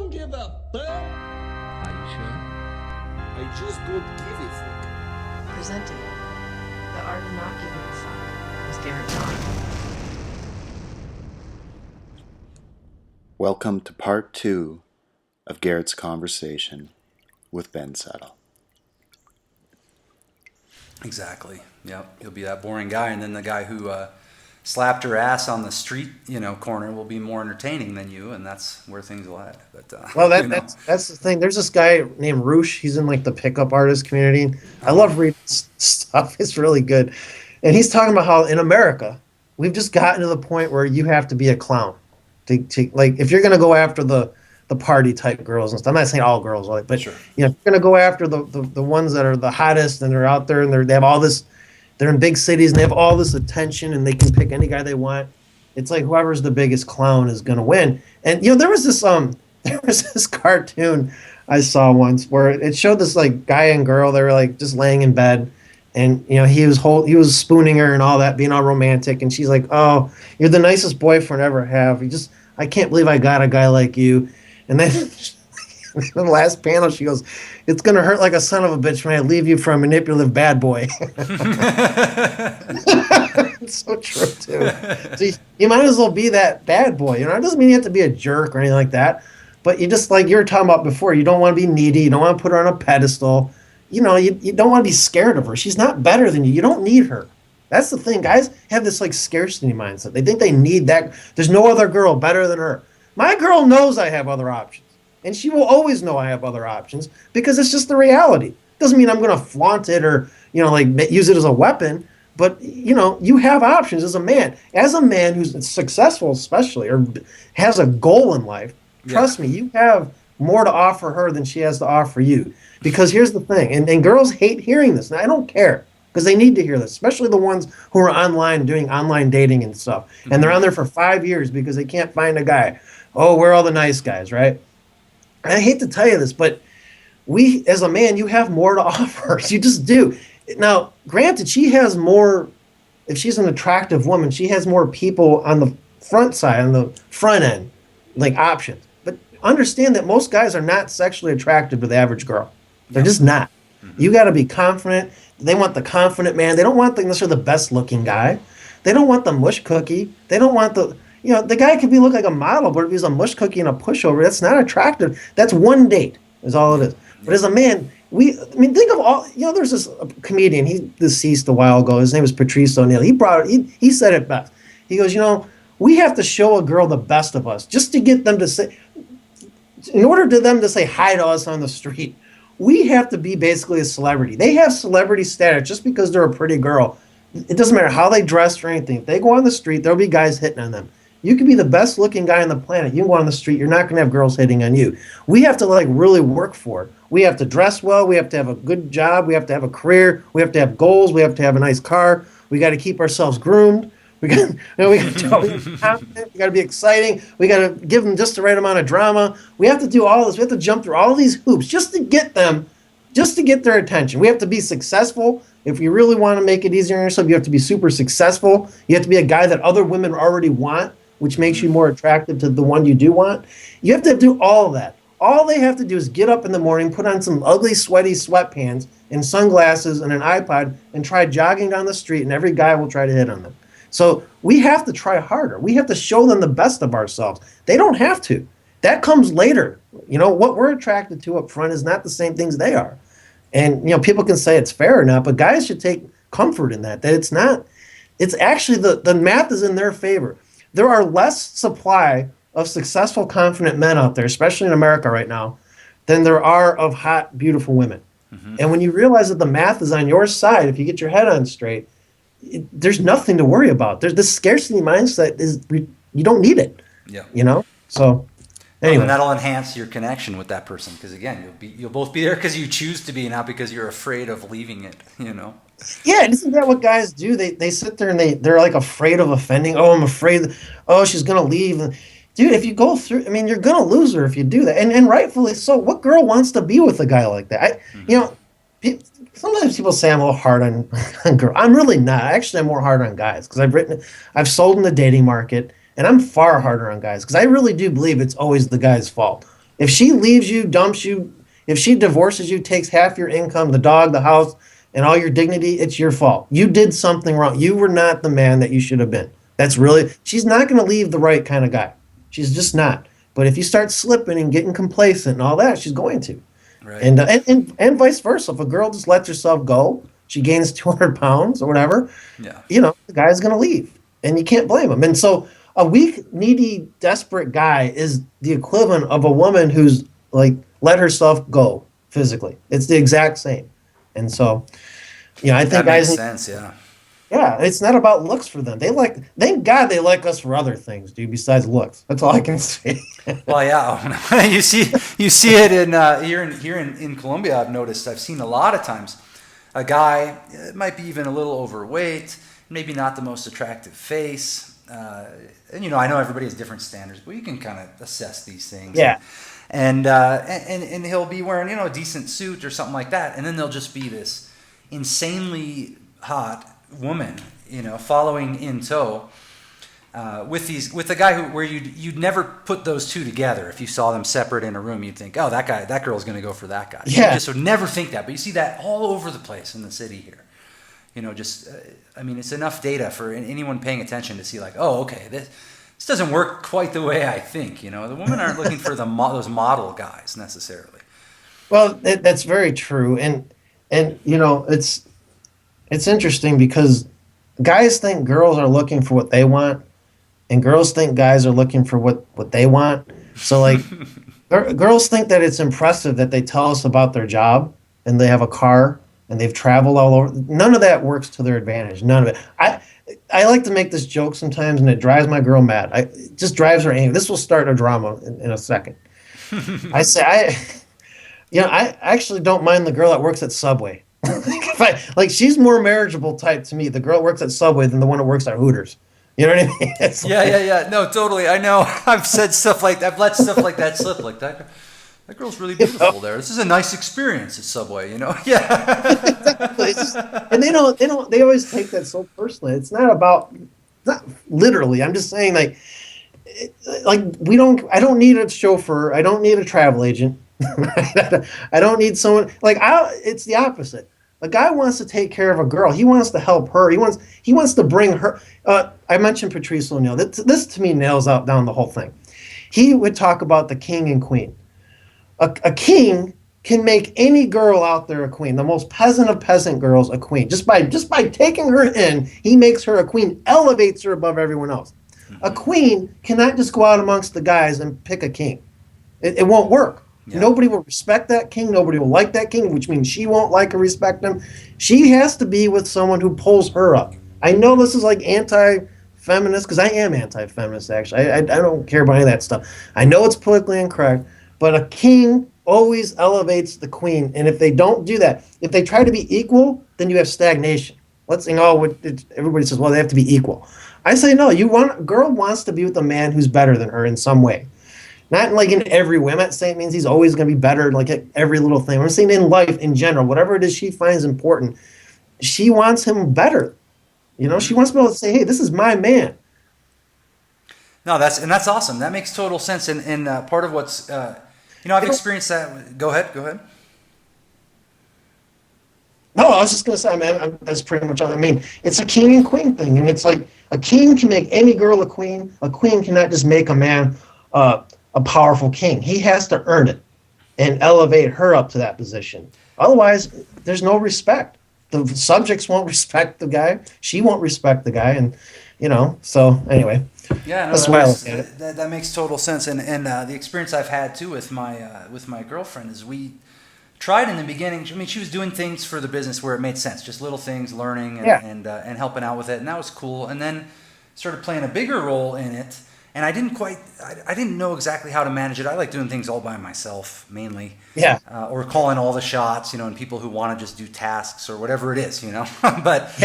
don't give a fuck. Are you sure? I just don't give a fuck. Presenting The Art of Not Giving a Fuck with Garrett John. Welcome to part 2 of Garrett's conversation with Ben Settle. Exactly. Yep. You'll be that boring guy, and then the guy who slapped her ass on the street, corner will be more entertaining than you, and that's where things will head. But well, that's the thing. There's this guy named Roosh. He's in like the pickup artist community. I love reading stuff. It's really good, and he's talking about how in America we've just gotten to the point where you have to be a clown to like if you're gonna go after the party type girls and stuff. I'm not saying all girls, but sure. If you're gonna go after the ones that are the hottest and they're out there and they have all this. They're in big cities and they have all this attention and they can pick any guy they want. It's like whoever's the biggest clown is going to win. And there was this cartoon I saw once where it showed this like guy and girl. They were like just laying in bed, and he was spooning her and all that, being all romantic. And she's like, "Oh, you're the nicest boyfriend I ever have. I can't believe I got a guy like you." And then in the last panel, she goes, "It's going to hurt like a son of a bitch when I leave you for a manipulative bad boy." It's so true, too. So you might as well be that bad boy. It doesn't mean you have to be a jerk or anything like that. But you just, like you were talking about before, you don't want to be needy. You don't want to put her on a pedestal. You don't want to be scared of her. She's not better than you. You don't need her. That's the thing. Guys have this, like, scarcity mindset. They think they need that. There's no other girl better than her. My girl knows I have other options. And she will always know I have other options because it's just the reality. Doesn't mean I'm going to flaunt it or, use it as a weapon. But, you have options as a man. As a man who's successful especially or has a goal in life, trust me, you have more to offer her than she has to offer you. Because here's the thing, and girls hate hearing this. Now, I don't care because they need to hear this, especially the ones who are online doing online dating and stuff. Mm-hmm. And they're on there for 5 years because they can't find a guy. Oh, we're all the nice guys, right? I hate to tell you this, but as a man, you have more to offer. You just do. Now, granted, she has more, if she's an attractive woman, she has more people on the front side, on the front end, like options. But understand that most guys are not sexually attracted to the average girl. They're just not. Mm-hmm. You got to be confident. They want the confident man. They don't want necessarily the best looking guy. They don't want the mush cookie. They don't want the... the guy could look like a model, but if he's a mush cookie and a pushover, that's not attractive. That's one date, is all it is. But as a man, think of all, there's this comedian, he deceased a while ago. His name was Patrice O'Neill. He said it best. He goes, we have to show a girl the best of us just to get them to say, in order for them to say hi to us on the street, we have to be basically a celebrity. They have celebrity status just because they're a pretty girl. It doesn't matter how they dress or anything. If they go on the street, there'll be guys hitting on them. You can be the best looking guy on the planet. You can go on the street. You're not going to have girls hitting on you. We have to really work for it. We have to dress well. We have to have a good job. We have to have a career. We have to have goals. We have to have a nice car. We got to keep ourselves groomed. We got to be confident. We got to be exciting. We got to give them just the right amount of drama. We have to do all this. We have to jump through all these hoops just to get their attention. We have to be successful. If you really want to make it easier on yourself, you have to be super successful. You have to be a guy that other women already want, which makes you more attractive to the one you do want. You have to do all of that. All they have to do is get up in the morning, put on some ugly, sweaty sweatpants and sunglasses and an iPod and try jogging down the street, and every guy will try to hit on them. So we have to try harder. We have to show them the best of ourselves. They don't have to. That comes later. What we're attracted to up front is not the same things they are. And, people can say it's fair or not, but guys should take comfort in that it's not. It's actually the math is in their favor. There are less supply of successful, confident men out there, especially in America right now, than there are of hot, beautiful women. Mm-hmm. And when you realize that the math is on your side, if you get your head on straight, there's nothing to worry about. There's this scarcity mindset you don't need it. Yeah. So anyway. And that'll enhance your connection with that person because again, you'll both be there because you choose to be, not because you're afraid of leaving it. Yeah, isn't that what guys do? They sit there and they're like afraid of offending. Oh, I'm afraid. Oh, she's gonna leave. Dude, if you go through, you're gonna lose her if you do that, and rightfully so. What girl wants to be with a guy like that? Sometimes people say I'm a little hard on girls. I'm really not. Actually, I'm more hard on guys because I've sold in the dating market, and I'm far harder on guys because I really do believe it's always the guy's fault. If she leaves you, dumps you, if she divorces you, takes half your income, the dog, the house, and all your dignity, it's your fault. You did something wrong. You were not the man that you should have been. That's really, she's not going to leave the right kind of guy. She's just not. But if you start slipping and getting complacent and all that, she's going to. Right. And vice versa. If a girl just lets herself go, she gains 200 pounds or whatever, Yeah. the guy's going to leave. And you can't blame him. And so a weak, needy, desperate guy is the equivalent of a woman who's like let herself go physically. It's the exact same. And so, I think That makes guys, sense. Yeah. yeah, it's not about looks for them. Thank God they like us for other things, dude, besides looks. That's all I can say. Well, yeah. you see it in here in Colombia. I've seen a lot of times a guy might be even a little overweight, maybe not the most attractive face. And I know everybody has different standards, but you can kind of assess these things. Yeah. And he'll be wearing a decent suit or something like that, and then there'll just be this insanely hot woman, following in tow. With a guy where you'd never put those two together. If you saw them separate in a room, you'd think, oh, that girl's going to go for that guy. Yeah. You just would never think that, but you see that all over the place in the city here. It's enough data for anyone paying attention to see like, oh, okay, this doesn't work quite the way I think. The women aren't looking for those model guys necessarily. Well, that's very true. And it's interesting because guys think girls are looking for what they want, and girls think guys are looking for what they want. So like girls think that it's impressive that they tell us about their job and they have a car and they've traveled all over. None of that works to their advantage. None of it. I like to make this joke sometimes, and it drives my girl mad. It just drives her angry. This will start a drama in a second. I say I actually don't mind the girl that works at Subway. She's more marriageable type to me, the girl that works at Subway, than the one that works at Hooters. You know what I mean? Yeah. No, totally. I know. I've said stuff like that. I've let stuff like that slip. Like that girl's really beautiful there. This is a nice experience at Subway. Yeah. Exactly. And they always take that so personally. It's not literally. I'm just saying I don't need a chauffeur. I don't need a travel agent. I don't need someone it's the opposite. A guy wants to take care of a girl. He wants to help her. He wants to bring her. I mentioned Patrice O'Neill. This to me nails out down the whole thing. He would talk about the king and queen. A king can make any girl out there a queen. The most peasant of peasant girls a queen. Just by taking her in, he makes her a queen, elevates her above everyone else. A queen cannot just go out amongst the guys and pick a king. It won't work. Yeah. Nobody will respect that king. Nobody will like that king, which means she won't like or respect him. She has to be with someone who pulls her up. I know this is like anti-feminist, because I am anti-feminist, actually. I don't care about any of that stuff. I know it's politically incorrect, but a king always elevates the queen. And if they don't do that, if they try to be equal, then you have stagnation. Everybody says, well, they have to be equal. I say, no, a girl wants to be with a man who's better than her in some way. Not like in every way. I'm not saying it means he's always going to be better like at every little thing. I'm saying in life in general, whatever it is she finds important, she wants him better. She wants to be able to say, hey, this is my man. No, that's awesome. That makes total sense. And part of what's, I've experienced that. Go ahead. No, I was just going to say, man, that's pretty much all. I mean, it's a king and queen thing. And it's like a king can make any girl a queen. A queen cannot just make a man a powerful king. He has to earn it and elevate her up to that position. Otherwise, there's no respect. The subjects won't respect the guy. She won't respect the guy. And, so anyway. Yeah, no, that makes total sense. And the experience I've had, too, with my girlfriend is we tried in the beginning. I mean, she was doing things for the business where it made sense. Just little things, learning and helping out with it. And that was cool. And then started playing a bigger role in it. And I didn't know exactly how to manage it. I like doing things all by myself, mainly. Yeah. Or calling all the shots, and people who want to just do tasks or whatever it is, But but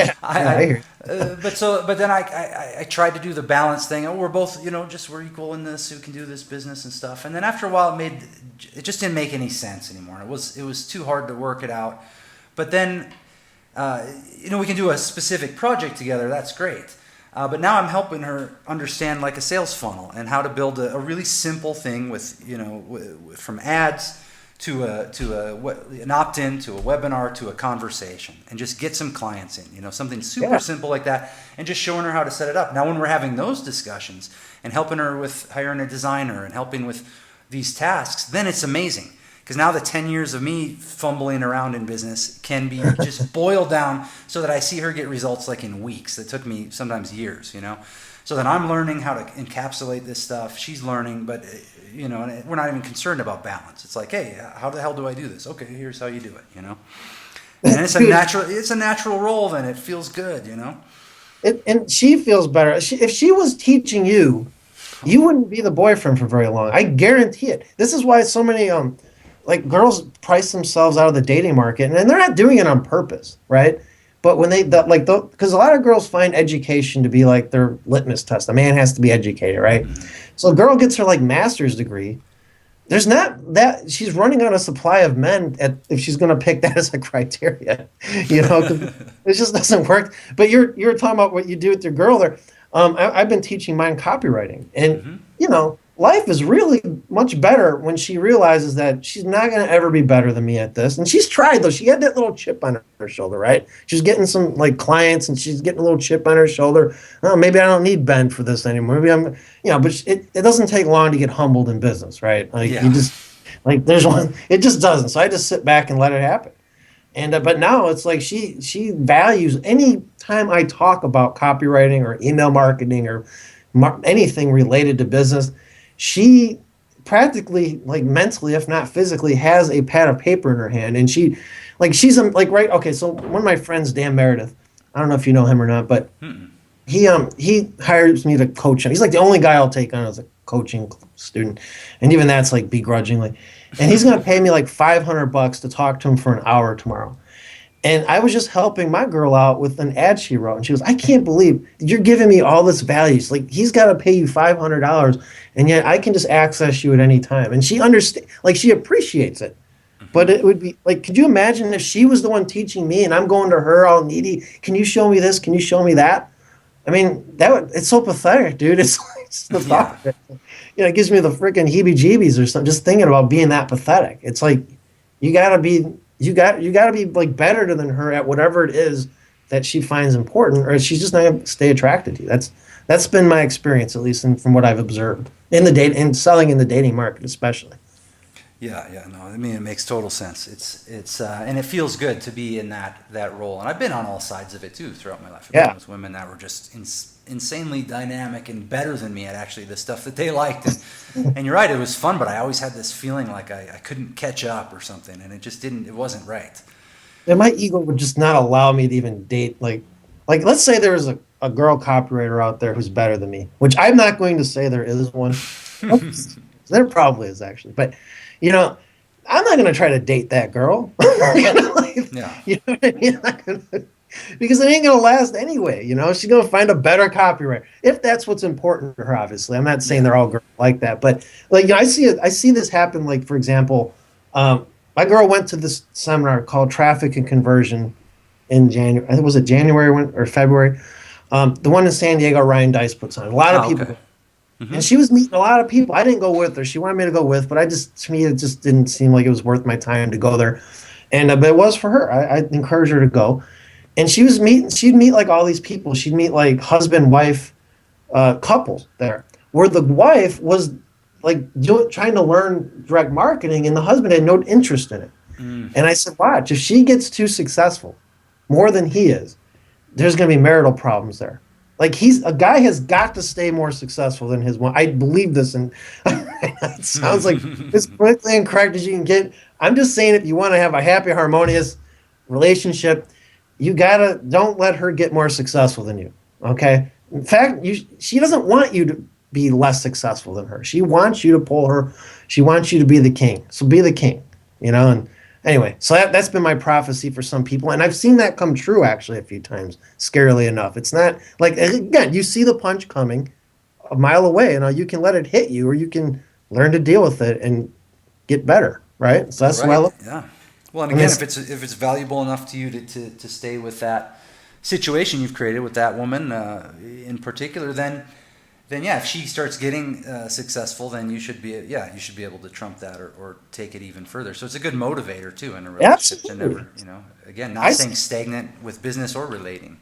then I tried to do the balance thing. Oh, we're both, we're equal in this. Who can do this business and stuff. And then after a while, it just didn't make any sense anymore. It was too hard to work it out. But then, we can do a specific project together. That's great. But now I'm helping her understand like a sales funnel and how to build a really simple thing with, from ads to an opt-in to a webinar to a conversation, and just get some clients in, something super simple like that, and just showing her how to set it up. Now, when we're having those discussions and helping her with hiring a designer and helping with these tasks, then it's amazing. Because now the 10 years of me fumbling around in business can be just boiled down so that I see her get results like in weeks. That took me sometimes years, So then I'm learning how to encapsulate this stuff. She's learning, but, and we're not even concerned about balance. It's like, hey, how the hell do I do this? Okay, here's how you do it, And it's a natural role then. It feels good, And she feels better. If she was teaching you, you wouldn't be the boyfriend for very long. I guarantee it. This is why so many like girls price themselves out of the dating market, and they're not doing it on purpose, right? But when because a lot of girls find education to be like their litmus test. A man has to be educated, right? So a girl gets her like master's degree. There's not that she's running out of supply of men if she's going to pick that as a criteria, 'cause it just doesn't work. But you're talking about what you do with your girl there. I've been teaching mine copywriting, and life is really much better when she realizes that she's not going to ever be better than me at this. And she's tried, though. She had that little chip on her shoulder, right? She's getting some like clients, and she's getting a little chip on her shoulder. Oh, maybe I don't need Ben for this anymore. Maybe I'm, but it doesn't take long to get humbled in business, right? Like you just there's one, it just doesn't. So I just sit back and let it happen. And but now it's like she values any time I talk about copywriting or email marketing or anything related to business. She practically, like mentally, if not physically, has a pad of paper in her hand, and she's right. Okay, so one of my friends, Dan Meredith, I don't know if you know him or not, but he hires me to coach him. He's like the only guy I'll take on as a coaching student, and even that's like begrudgingly. And he's gonna pay me like $500 to talk to him for an hour tomorrow. And I was just helping my girl out with an ad she wrote. And she goes, I can't believe you're giving me all this value. It's like, he's got to pay you $500, and yet I can just access you at any time. And she understands, like, she appreciates it. But it would be like, could you imagine if she was the one teaching me and I'm going to her all needy? Can you show me this? Can you show me that? I mean, it's so pathetic, dude. It's like, it's the thought of it. It gives me the freaking heebie-jeebies or something, just thinking about being that pathetic. It's like, you got to be like better than her at whatever it is that she finds important, or she's just not going to stay attracted to you. That's been my experience, at least from what I've observed in selling in the dating market, especially. Yeah, no, I mean, it makes total sense. It's and it feels good to be in that role. And I've been on all sides of it too throughout my life. I've been with women that were just insanely dynamic and better than me at actually the stuff that they liked. And you're right, it was fun, but I always had this feeling like I couldn't catch up or something, and it wasn't right. And my ego would just not allow me to even date. Like let's say there was a girl copywriter out there who's better than me, which I'm not going to say there is one. There probably is actually, but I'm not going to try to date that girl. You know what I mean? Because it ain't going to last anyway. She's going to find a better copywriter if that's what's important to her. Obviously, I'm not saying they're all girls like that, but I see this happen. Like, for example, my girl went to this seminar called Traffic and Conversion in January. I think was it January or February? The one in San Diego, Ryan Dice puts on. A lot of people. Okay. Mm-hmm. And she was meeting a lot of people. I didn't go with her. She wanted me to go with, but to me, it just didn't seem like it was worth my time to go there. And but it was for her. I encouraged her to go. And she'd meet like all these people. She'd meet like husband, wife, couples there, where the wife was like trying to learn direct marketing, and the husband had no interest in it. And I said, watch, if she gets too successful, more than he is, there's going to be marital problems there. Like a guy has got to stay more successful than his wife. I believe this, and it sounds like as politically incorrect as you can get. I'm just saying, if you want to have a happy, harmonious relationship, don't let her get more successful than you. Okay. In fact, she doesn't want you to be less successful than her. She wants you to pull her. She wants you to be the king. So be the king. And anyway, so that's been my prophecy for some people, and I've seen that come true actually a few times, scarily enough. It's not like, again, you see the punch coming a mile away, and you can let it hit you, or you can learn to deal with it and get better, right? So that's right. why I look. Yeah. Well, and again, if it's valuable enough to you to stay with that situation you've created with that woman in particular, then yeah, if she starts getting successful, then you should be able to trump that or take it even further. So it's a good motivator too in a relationship to never, again, not staying stagnant with business or relating.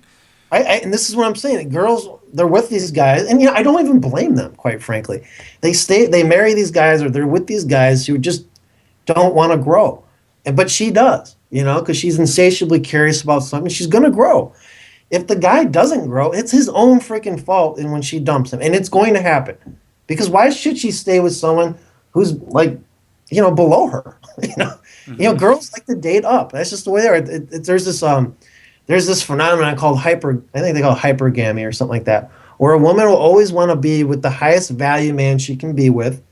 And this is what I'm saying. Girls, they're with these guys, and I don't even blame them, quite frankly. They marry these guys, or they're with these guys who just don't want to grow, but she does, because she's insatiably curious about something. She's gonna grow. If the guy doesn't grow, it's his own freaking fault. And when she dumps him, and it's going to happen, because why should she stay with someone who's like, below her? Girls like to date up. That's just the way they are. There's this phenomenon called I think they call it hypergamy or something like that, where a woman will always want to be with the highest value man she can be with,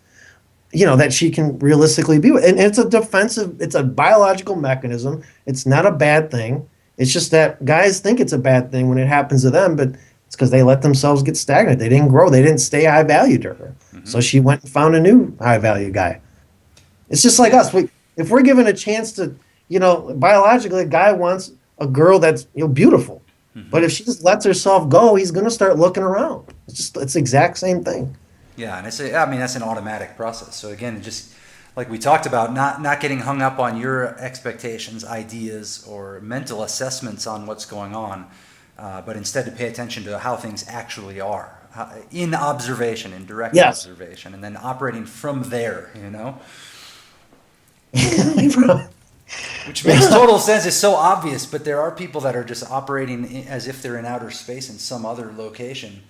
that she can realistically be with. And it's a biological mechanism. It's not a bad thing. It's just that guys think it's a bad thing when it happens to them, but it's because they let themselves get stagnant. They didn't grow. They didn't stay high value to her. Mm-hmm. So she went and found a new high value guy. It's just like us. If we're given a chance to, biologically, a guy wants a girl that's beautiful. Mm-hmm. But if she just lets herself go, he's going to start looking around. It's the exact same thing. Yeah, and that's an automatic process. So again, just like we talked about, not getting hung up on your expectations, ideas, or mental assessments on what's going on, but instead to pay attention to how things actually are in observation, in direct observation, and then operating from there, Which makes total sense. It's so obvious, but there are people that are just operating as if they're in outer space in some other location,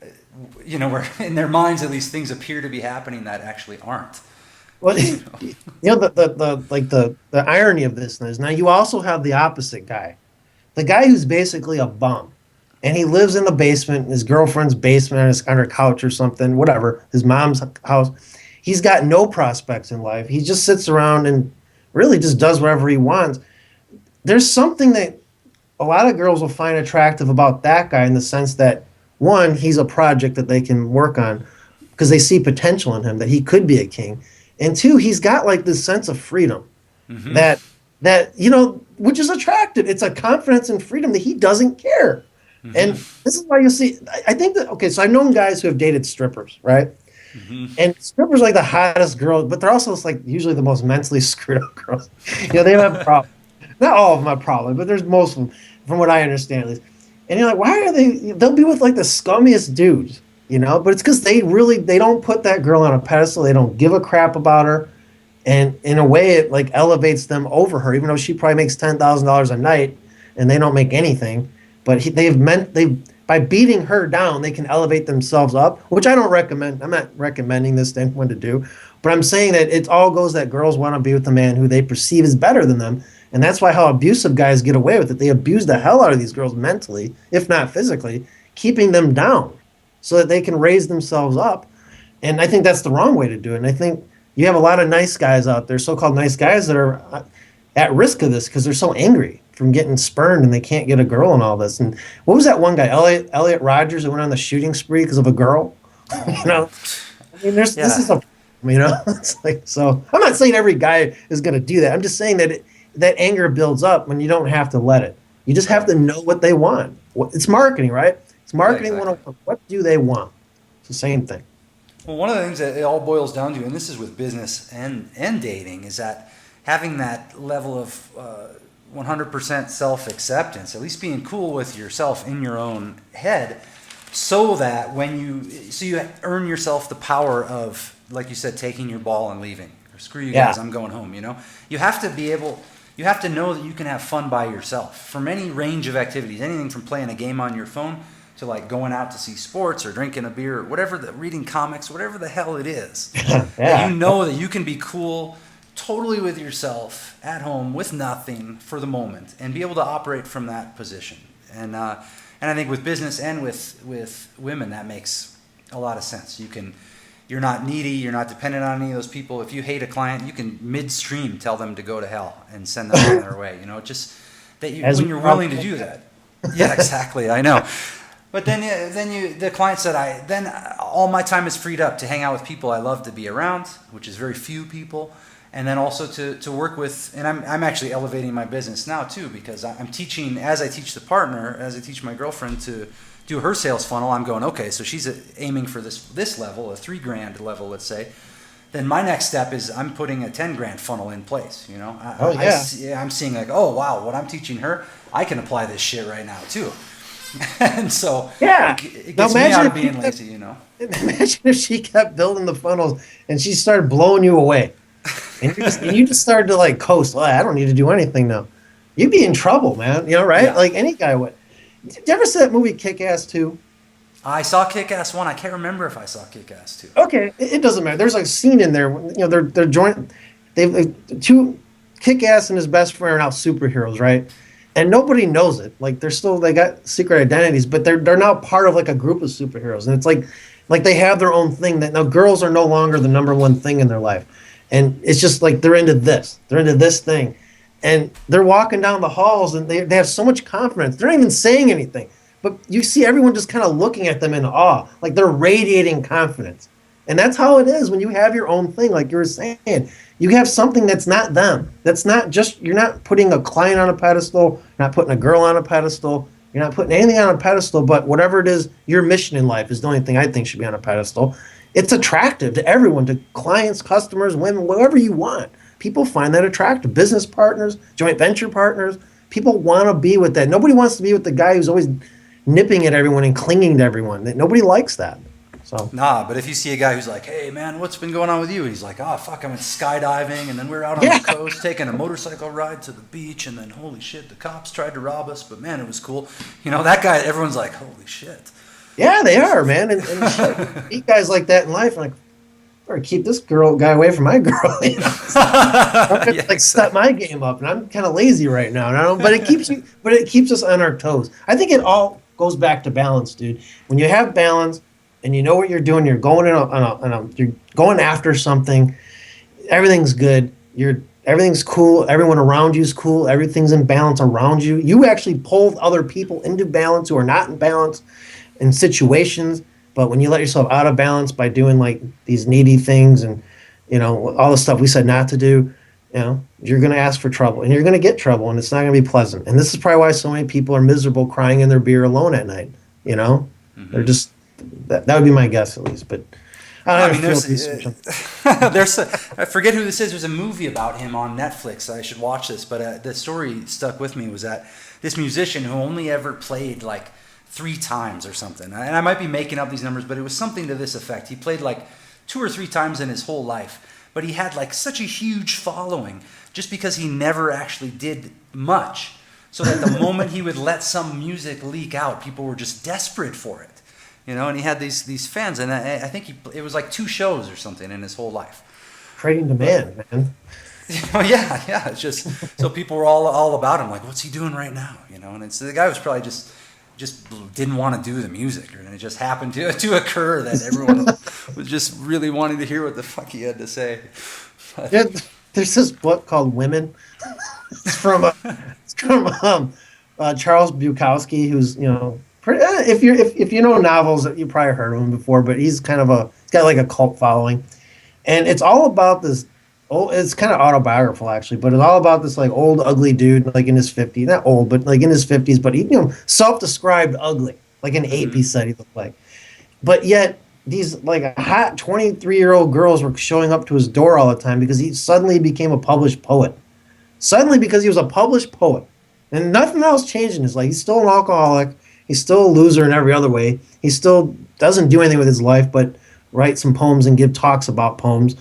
where in their minds at least things appear to be happening that actually aren't. Well, the irony of this is now you also have the opposite guy, the guy who's basically a bum, and he lives in the basement, his girlfriend's basement, on her couch or something, whatever, his mom's house. He's got no prospects in life. He just sits around and really just does whatever he wants. There's something that a lot of girls will find attractive about that guy in the sense that, one, he's a project that they can work on because they see potential in him, that he could be a king. And two, he's got like this sense of freedom that which is attractive. It's a confidence and freedom that he doesn't care. Mm-hmm. And this is why you see, I think that, so I've known guys who have dated strippers, right? Mm-hmm. And strippers are like the hottest girls, but they're also like usually the most mentally screwed up girls. They don't have problems. Not all of them have problems, but there's most of them, from what I understand at least. And you're like, why are they'll be with like the scummiest dudes, but it's because they don't put that girl on a pedestal. They don't give a crap about her. And in a way, it like elevates them over her, even though she probably makes $10,000 a night and they don't make anything. But by beating her down, they can elevate themselves up, which I don't recommend. I'm not recommending this to anyone to do, but I'm saying that it all goes that girls want to be with the man who they perceive as better than them. And that's why how abusive guys get away with it. They abuse the hell out of these girls mentally, if not physically, keeping them down so that they can raise themselves up. And I think that's the wrong way to do it. And I think you have a lot of nice guys out there, so-called nice guys, that are at risk of this because they're so angry from getting spurned and they can't get a girl and all this. And what was that one guy, Elliot Rogers, that went on the shooting spree because of a girl? This is a, it's like, so I'm not saying every guy is going to do that. I'm just saying that that anger builds up when you don't have to let it. You just have to know what they want. It's marketing, right? It's marketing. Yeah, exactly. What do they want? It's the same thing. Well, one of the things that it all boils down to, and this is with business and dating, is that having that level of 100% self-acceptance, at least being cool with yourself in your own head, so that you earn yourself the power of, like you said, taking your ball and leaving. Or screw you guys, I'm going home. You have to be able. You have to know that you can have fun by yourself from any range of activities, anything from playing a game on your phone to like going out to see sports or drinking a beer, reading comics, whatever the hell it is. That you know that you can be cool totally with yourself at home with nothing for the moment and be able to operate from that position. And I think with business and with women, that makes a lot of sense. You're not needy. You're not dependent on any of those people. If you hate a client, you can midstream tell them to go to hell and send them on their way. Just that when you're willing to do that. Yeah, exactly. I know. But then the client said, then all my time is freed up to hang out with people I love to be around, which is very few people, and then also to work with, and I'm actually elevating my business now too, because I'm teaching, as I teach the partner, as I teach my girlfriend to do her sales funnel, I'm going, okay, so she's aiming for this level, a $3,000 level, let's say. Then my next step is I'm putting a $10,000 funnel in place. You know, I'm seeing like, oh wow, what I'm teaching her, I can apply this shit right now too. And so it gets me out of being lazy. You know, imagine if she kept building the funnels and she started blowing you away, and you just started to like coast. Well, I don't need to do anything now. You'd be in trouble, man. You know, right? Yeah. Like any guy would. Did you ever see that movie Kick-Ass 2? I saw Kick-Ass 1. I can't remember if I saw Kick-Ass 2. Okay, it doesn't matter. There's like a scene in there. You know, they're joint. They've two Kick-Ass and his best friend are now superheroes, right? And nobody knows it. Like they got secret identities, but they're now part of like a group of superheroes, and it's like they have their own thing. That now girls are no longer the number one thing in their life, and it's just like they're into this thing, and they're walking down the halls and they have so much confidence. They're not even saying anything. But you see everyone just kind of looking at them in awe, like they're radiating confidence. And that's how it is when you have your own thing, like you were saying. You have something that's not them. That's not just, you're not putting a client on a pedestal, you're not putting a girl on a pedestal, you're not putting anything on a pedestal, but whatever it is, your mission in life is the only thing I think should be on a pedestal. It's attractive to everyone, to clients, customers, women, whatever you want. People find that attractive. Business partners, joint venture partners, people want to be with that. Nobody wants to be with the guy who's always nipping at everyone and clinging to everyone. Nobody likes that. So nah, but if you see a guy who's like, hey man, what's been going on with you? He's like, oh fuck, I'm skydiving, and then we're out on the coast taking a motorcycle ride to the beach, and then holy shit, the cops tried to rob us, but man, it was cool. You know, that guy, everyone's like, holy shit. Yeah, they are, man. And meet guys like that in life, like, better keep this guy away from my girl. You know? I'm like step my game up, and I'm kind of lazy right now. But it keeps us on our toes. I think it all goes back to balance, dude. When you have balance and you know what you're doing, you're going you're going after something. Everything's good. Everything's cool. Everyone around you is cool. Everything's in balance around you. You actually pull other people into balance who are not in balance in situations. But when you let yourself out of balance by doing like these needy things and, you know, all the stuff we said not to do, you know, you're going to ask for trouble and you're going to get trouble, and it's not going to be pleasant. And this is probably why so many people are miserable crying in their beer alone at night. You know, they're just, that would be my guess at least. But I mean, there's I forget who this is. There's a movie about him on Netflix. I should watch this. But the story stuck with me was that this musician who only ever played like 3 times or something, and I might be making up these numbers, but it was something to this effect. He played like 2 or 3 times in his whole life, but he had like such a huge following just because he never actually did much, so that the moment he would let some music leak out, people were just desperate for it, you know. And he had these fans, and I think it was like 2 shows or something in his whole life. Creating demand, man. Yeah. It's just so people were all about him, like, what's he doing right now, you know? And the guy was probably just didn't want to do the music, and it just happened to occur that everyone was just really wanting to hear what the fuck he had to say. Yeah, there's this book called Women. It's from Charles Bukowski, who's, you know, pretty, if you know novels, you probably heard of him before, but he's got like a cult following, and it's all about this. Oh, it's kind of autobiographical actually, but it's all about this like old ugly dude, like in his 50s, not old, but like in his 50s, but he, you know, self-described ugly, like an ape he said he looked like. But yet these like hot 23-year-old girls were showing up to his door all the time because he suddenly became a published poet. Suddenly, because he was a published poet, and nothing else changed in his life. He's still an alcoholic. He's still a loser in every other way. He still doesn't do anything with his life but write some poems and give talks about poems.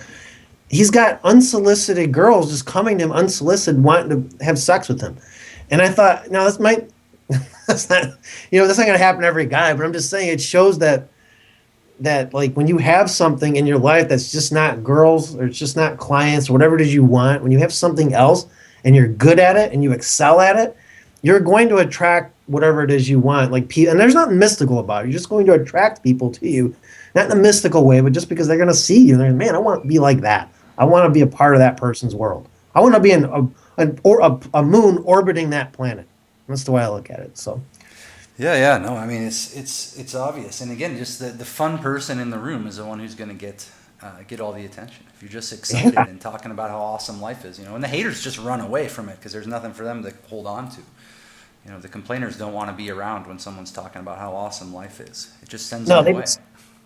He's got unsolicited girls just coming to him unsolicited, wanting to have sex with him. And I thought, now that's not, that's not going to happen to every guy, but I'm just saying it shows that like when you have something in your life that's just not girls or it's just not clients or whatever it is you want, when you have something else and you're good at it and you excel at it, you're going to attract whatever it is you want. Like, and there's nothing mystical about it. You're just going to attract people to you, not in a mystical way, but just because they're going to see you. And they're, man, I want to be like that. I want to be a part of that person's world. I want to be a moon orbiting that planet. That's the way I look at it. So, yeah, no, I mean it's obvious. And again, just the fun person in the room is the one who's going to get get all the attention. If you're just excited and talking about how awesome life is, and the haters just run away from it because there's nothing for them to hold on to. The complainers don't want to be around when someone's talking about how awesome life is. It just sends them away.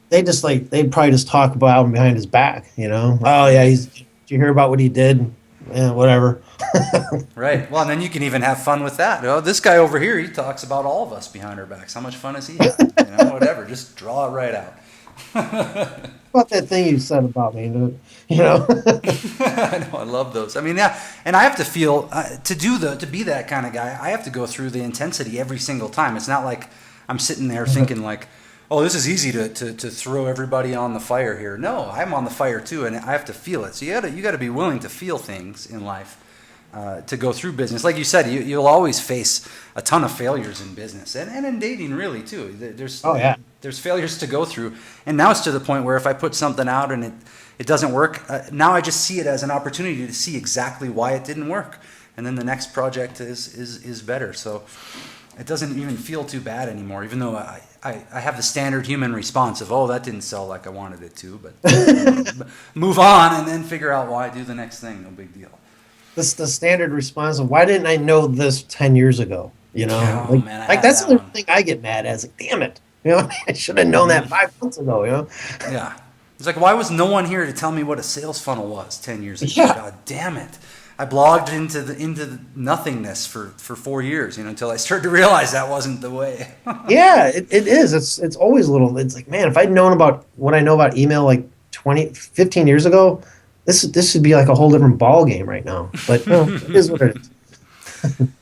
They just they'd probably just talk about him behind his back, Oh yeah, did you hear about what he did? Yeah, whatever. Right. Well, and then you can even have fun with that. This guy over here, he talks about all of us behind our backs. How much fun has he had? Whatever. Just draw it right out. About that thing you said about me, I know. I love those. I mean, yeah. And I have to feel to be that kind of guy. I have to go through the intensity every single time. It's not like I'm sitting there thinking like, oh, this is easy to throw everybody on the fire here. No, I'm on the fire too, and I have to feel it. So you got to be willing to feel things in life to go through business. Like you said, you'll always face a ton of failures in business and in dating really too. There's failures to go through, and now it's to the point where if I put something out and it doesn't work, now I just see it as an opportunity to see exactly why it didn't work, and then the next project is better. So it doesn't even feel too bad anymore, even though I have the standard human response of, oh, that didn't sell like I wanted it to, but move on and then figure out why, do the next thing, no big deal. This the standard response of, why didn't I know this 10 years ago? Oh, man, that's the thing I get mad at. It's like, damn it. I should have known that 5 months ago, Yeah. It's like, why was no one here to tell me what a sales funnel was 10 years ago? Yeah. God damn it. I blogged into the nothingness for 4 years, until I started to realize that wasn't the way. Yeah, it is. It's always little. It's like, man, if I'd known about what I know about email like 15 years ago, this would be like a whole different ball game right now. But it is what it is.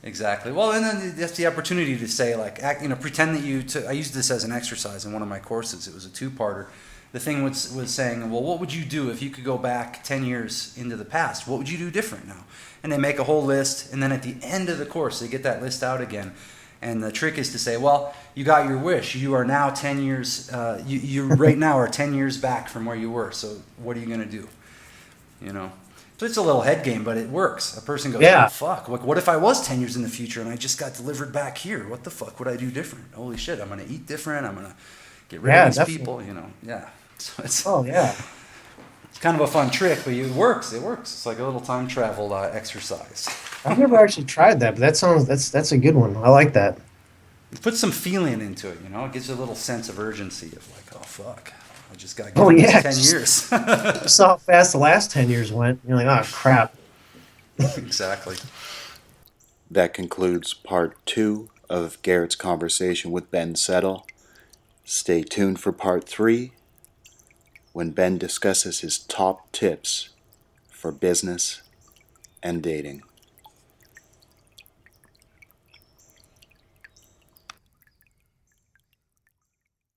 Exactly. Well, and then that's the opportunity to say, like, pretend that I used this as an exercise in one of my courses. It was a 2-parter. The thing was saying, well, what would you do if you could go back 10 years into the past? What would you do different now? And they make a whole list, and then at the end of the course, they get that list out again. And the trick is to say, well, you got your wish. You are now 10 years, you right now are 10 years back from where you were. So what are you going to do? So it's a little head game, but it works. A person goes, yeah. Oh, fuck, what if I was 10 years in the future and I just got delivered back here? What the fuck would I do different? Holy shit, I'm going to eat different. I'm going to get rid of these people, Yeah. So it's kind of a fun trick, but it works. It's like a little time travel exercise. I've never actually tried that, but that's a good one. I like that. Put some feeling into it, It gives you a little sense of urgency of like, oh fuck, I just got to give it 10 years. You saw how fast the last 10 years went. You're like, oh crap. Exactly. That concludes part 2 of Garrett's conversation with Ben Settle. Stay tuned for part 3, when Ben discusses his top tips for business and dating.